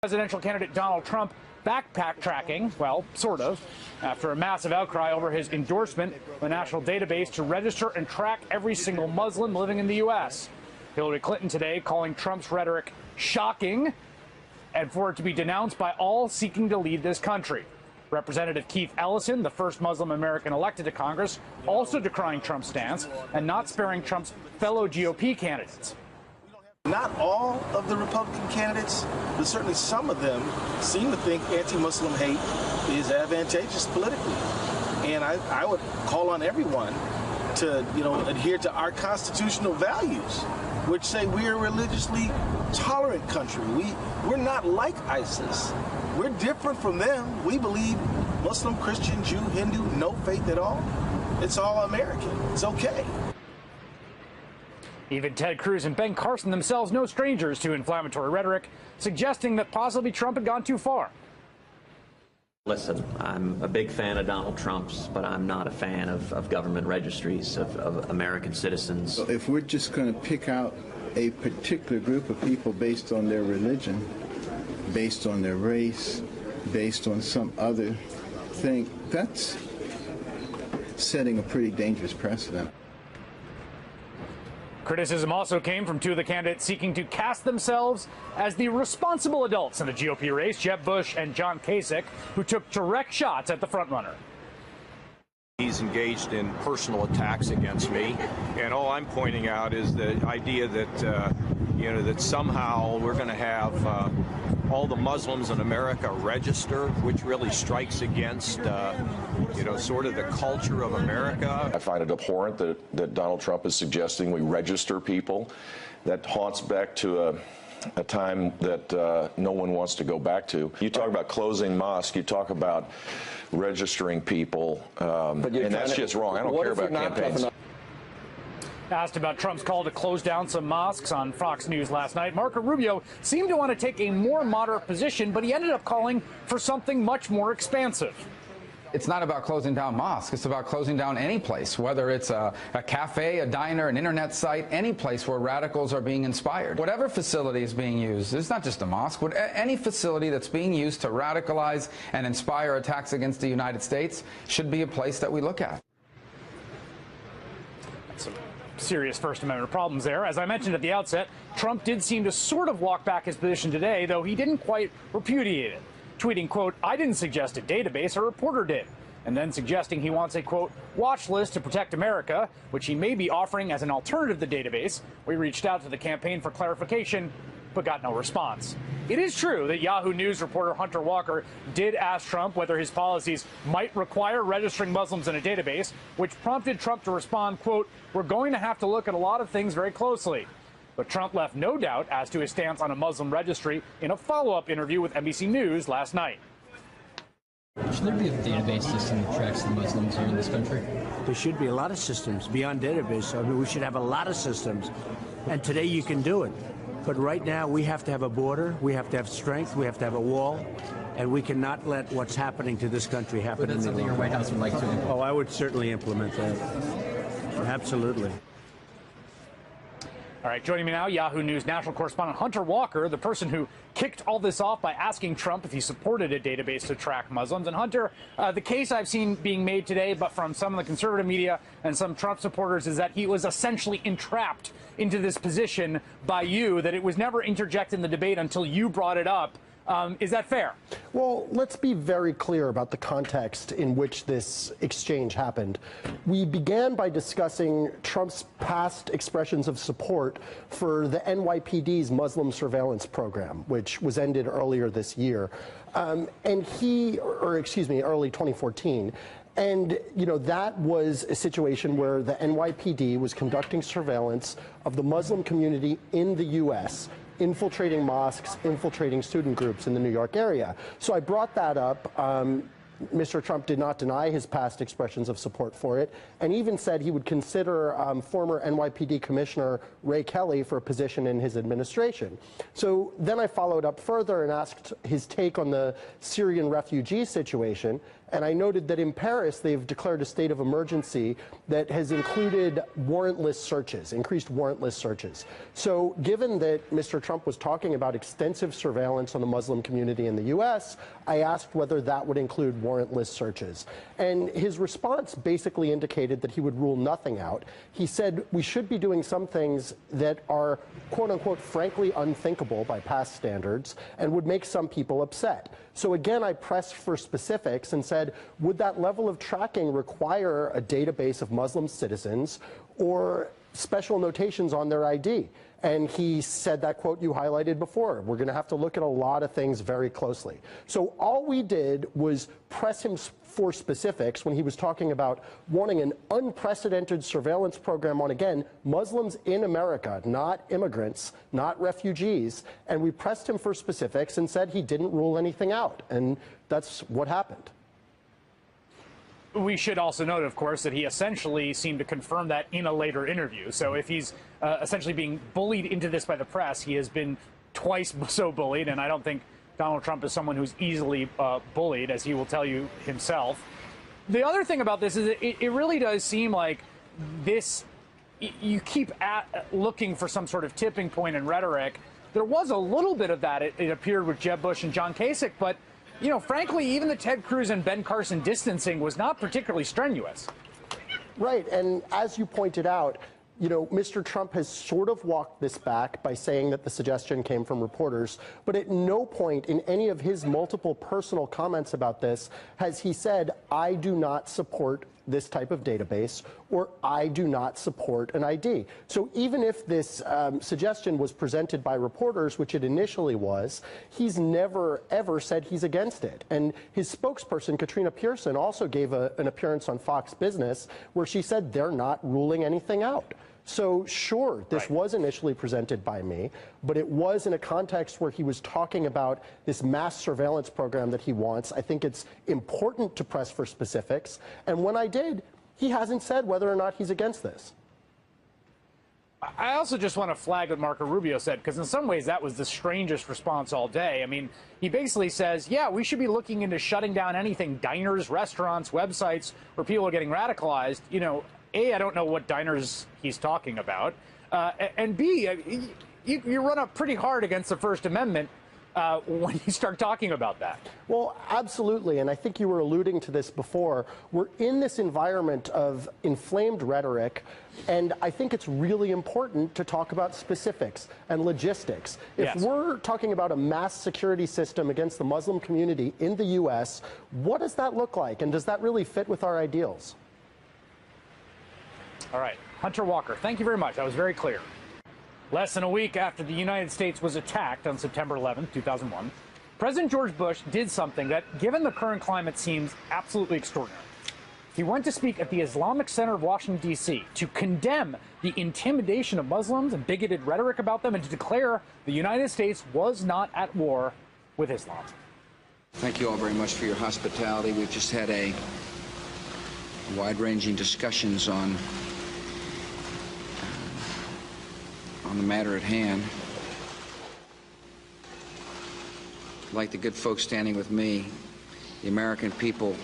Presidential candidate Donald Trump backtracking, well, sort of, after a massive outcry over his endorsement of a national database to register and track every single Muslim living in the U.S. Hillary Clinton today calling Trump's rhetoric shocking and for it to be denounced by all seeking to lead this country. Representative Keith Ellison, the first Muslim American elected to Congress, also decrying Trump's stance and not sparing Trump's fellow GOP candidates. Not all of the Republican candidates, but certainly some of them seem to think anti-Muslim hate is advantageous politically. And I would call on everyone to, adhere to our constitutional values, which say we are a religiously tolerant country. We're not like ISIS. We're different from them. We believe Muslim, Christian, Jew, Hindu, no faith at all. It's all American. It's okay. Even Ted Cruz and Ben Carson themselves no strangers to inflammatory rhetoric, suggesting that possibly Trump had gone too far. Listen, I'm a big fan of Donald Trump's, but I'm not a fan of government registries of American citizens. So if we're just going to pick out a particular group of people based on their religion, based on their race, based on some other thing, that's setting a pretty dangerous precedent. Criticism also came from two of the candidates seeking to cast themselves as the responsible adults in the GOP race, Jeb Bush and John Kasich, who took direct shots at the frontrunner. He's engaged in personal attacks against me, and all I'm pointing out is the idea that, that somehow we're going to have all the Muslims in America register, which really strikes against, sort of the culture of America. I find it abhorrent that Donald Trump is suggesting we register people. That haunts back to a time that no one wants to go back to. You talk about closing mosques, you talk about registering people, and that's just wrong. I don't care about campaigns. Asked about Trump's call to close down some mosques on Fox News last night, Marco Rubio seemed to want to take a more moderate position, but he ended up calling for something much more expansive. It's not about closing down mosques. It's about closing down any place, whether it's a cafe, a diner, an internet site, any place where radicals are being inspired. Whatever facility is being used, it's not just a mosque, any facility that's being used to radicalize and inspire attacks against the United States should be a place that we look at. Some serious First Amendment problems there. As I mentioned at the outset, Trump did seem to sort of walk back his position today, though he didn't quite repudiate it. Tweeting, quote, "I didn't suggest a database, a reporter did," and then suggesting he wants a, quote, "watch list to protect America," which he may be offering as an alternative to the database. We reached out to the campaign for clarification, but got no response. It is true that Yahoo News reporter Hunter Walker did ask Trump whether his policies might require registering Muslims in a database, which prompted Trump to respond, quote, "We're going to have to look at a lot of things very closely." But Trump left no doubt as to his stance on a Muslim registry in a follow-up interview with NBC News last night. Should there be a database system that tracks the Muslims here in this country? There should be a lot of systems beyond database. I mean, we should have a lot of systems. And today you can do it. But right now we have to have a border, we have to have strength, we have to have a wall, and we cannot let what's happening to this country happen. But that's something your White House would like to implement. Oh, I would certainly implement that. Absolutely. All right, joining me now, Yahoo News national correspondent Hunter Walker, the person who kicked all this off by asking Trump if he supported a database to track Muslims. And Hunter, the case I've seen being made today, but from some of the conservative media and some Trump supporters, is that he was essentially entrapped into this position by you, that it was never interjected in the debate until you brought it up. Is that fair? Well, let's be very clear about the context in which this exchange happened. We began by discussing Trump's past expressions of support for the NYPD's Muslim surveillance program, which was ended earlier this year. Early 2014. And, that was a situation where the NYPD was conducting surveillance of the Muslim community in the U.S., infiltrating mosques, infiltrating student groups in the New York area. So I brought that up Mr. Trump did not deny his past expressions of support for it, and even said he would consider former NYPD Commissioner Ray Kelly for a position in his administration. So then I followed up further and asked his take on the Syrian refugee situation, and I noted that in Paris they've declared a state of emergency that has included warrantless searches, increased warrantless searches. So given that Mr. Trump was talking about extensive surveillance on the Muslim community in the U.S., I asked whether that would include warrantless searches. And his response basically indicated that he would rule nothing out. He said we should be doing some things that are, quote unquote, frankly unthinkable by past standards and would make some people upset. So again, I pressed for specifics and said, would that level of tracking require a database of Muslim citizens or special notations on their ID? And he said that quote you highlighted before. We're going to have to look at a lot of things very closely. So all we did was press him for specifics when he was talking about wanting an unprecedented surveillance program on, again, Muslims in America, not immigrants, not refugees. And we pressed him for specifics and said he didn't rule anything out. And that's what happened. We should also note, of course, that he essentially seemed to confirm that in a later interview. So if he's essentially being bullied into this by the press, he has been twice so bullied, and I don't think Donald Trump is someone who's easily bullied, as he will tell you himself. The other thing about this is that it really does seem like this, you keep looking for some sort of tipping point in rhetoric. There was a little bit of that, it appeared, with Jeb Bush and John Kasich, but you know, frankly, even the Ted Cruz and Ben Carson distancing was not particularly strenuous. Right, and as you pointed out, you know, Mr. Trump has sort of walked this back by saying that the suggestion came from reporters, but at no point in any of his multiple personal comments about this has he said, I do not support this type of database, or I do not support an ID. So even if this suggestion was presented by reporters, which it initially was, he's never, ever said he's against it. And his spokesperson, Katrina Pearson, also gave an appearance on Fox Business where she said they're not ruling anything out. So sure, this was initially presented by me, but it was in a context where he was talking about this mass surveillance program that he wants. I think it's important to press for specifics. And when I did, he hasn't said whether or not he's against this. I also just want to flag what Marco Rubio said, because in some ways that was the strangest response all day. I mean, he basically says, yeah, we should be looking into shutting down anything, diners, restaurants, websites, where people are getting radicalized. You know, A, I don't know what diners he's talking about, and B, you run up pretty hard against the First Amendment when you start talking about that. Well, absolutely, and I think you were alluding to this before. We're in this environment of inflamed rhetoric, and I think it's really important to talk about specifics and logistics. If we're talking about a mass security system against the Muslim community in the U.S., what does that look like, and does that really fit with our ideals? All right, Hunter Walker, thank you very much. That was very clear. Less than a week after the United States was attacked on September 11th, 2001, President George Bush did something that, given the current climate, seems absolutely extraordinary. He went to speak at the Islamic Center of Washington, D.C. to condemn the intimidation of Muslims and bigoted rhetoric about them, and to declare the United States was not at war with Islam. Thank you all very much for your hospitality. We've just had a wide-ranging discussions on the matter at hand. Like the good folks standing with me, the American people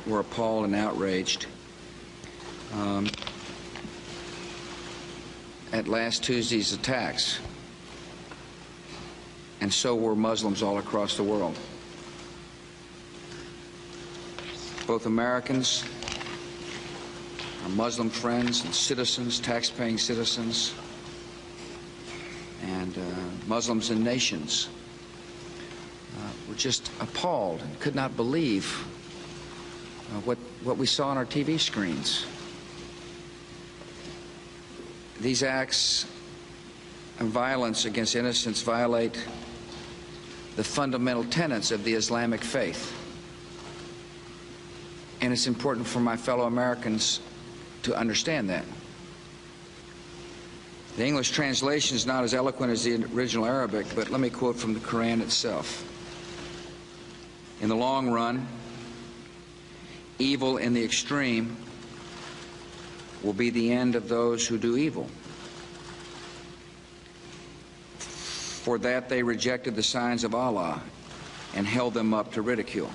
were appalled and outraged at last Tuesday's attacks, and so were Muslims all across the world. Both Americans, our Muslim friends and citizens, tax-paying citizens, and Muslims in nations were just appalled and could not believe what we saw on our TV screens. These acts of violence against innocents violate the fundamental tenets of the Islamic faith. And it's important for my fellow Americans to understand that. The English translation is not as eloquent as the original Arabic, but let me quote from the Quran itself. In the long run, evil in the extreme will be the end of those who do evil. For that they rejected the signs of Allah and held them up to ridicule.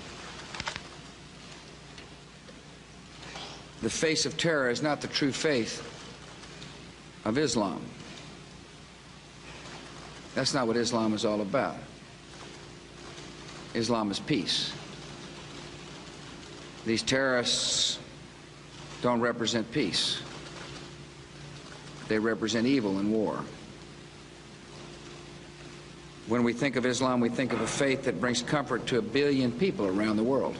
The face of terror is not the true faith of Islam. That's not what Islam is all about. Islam is peace. These terrorists don't represent peace. They represent evil and war. When we think of Islam, we think of a faith that brings comfort to 1 billion people around the world.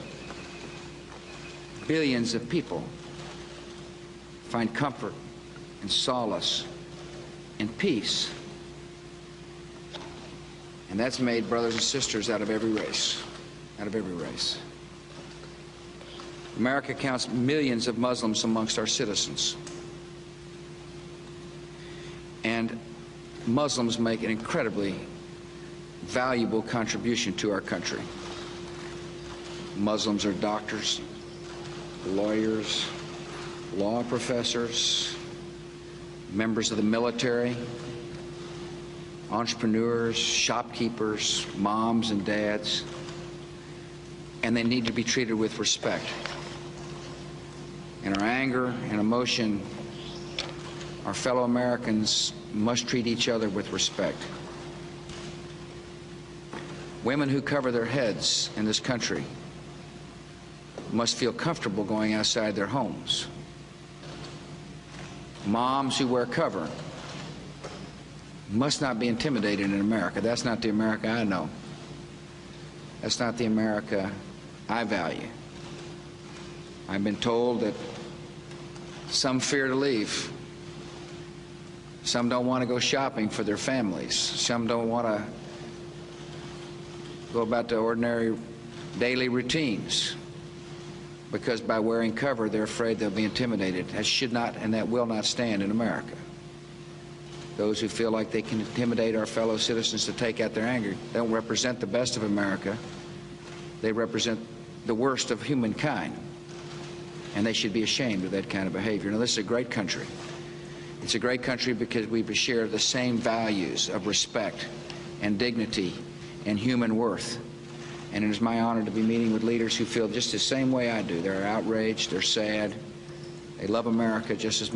Billions of people find comfort and solace and peace. And that's made brothers and sisters out of every race. Out of every race. America counts millions of Muslims amongst our citizens. And Muslims make an incredibly valuable contribution to our country. Muslims are doctors, lawyers, law professors, members of the military, entrepreneurs, shopkeepers, moms and dads, and they need to be treated with respect. In our anger and emotion, our fellow Americans must treat each other with respect. Women who cover their heads in this country must feel comfortable going outside their homes. Moms who wear cover must not be intimidated in America. That's not the America I know. That's not the America I value. I've been told that some fear to leave. Some don't want to go shopping for their families. Some don't want to go about their ordinary daily routines because by wearing cover they're afraid they'll be intimidated. That should not and that will not stand in America. Those who feel like they can intimidate our fellow citizens to take out their anger don't represent the best of America. They represent the worst of humankind, and they should be ashamed of that kind of behavior. Now, this is a great country. It's a great country because we share the same values of respect and dignity and human worth. And it is my honor to be meeting with leaders who feel just the same way I do. They're outraged, they're sad, they love America just as much.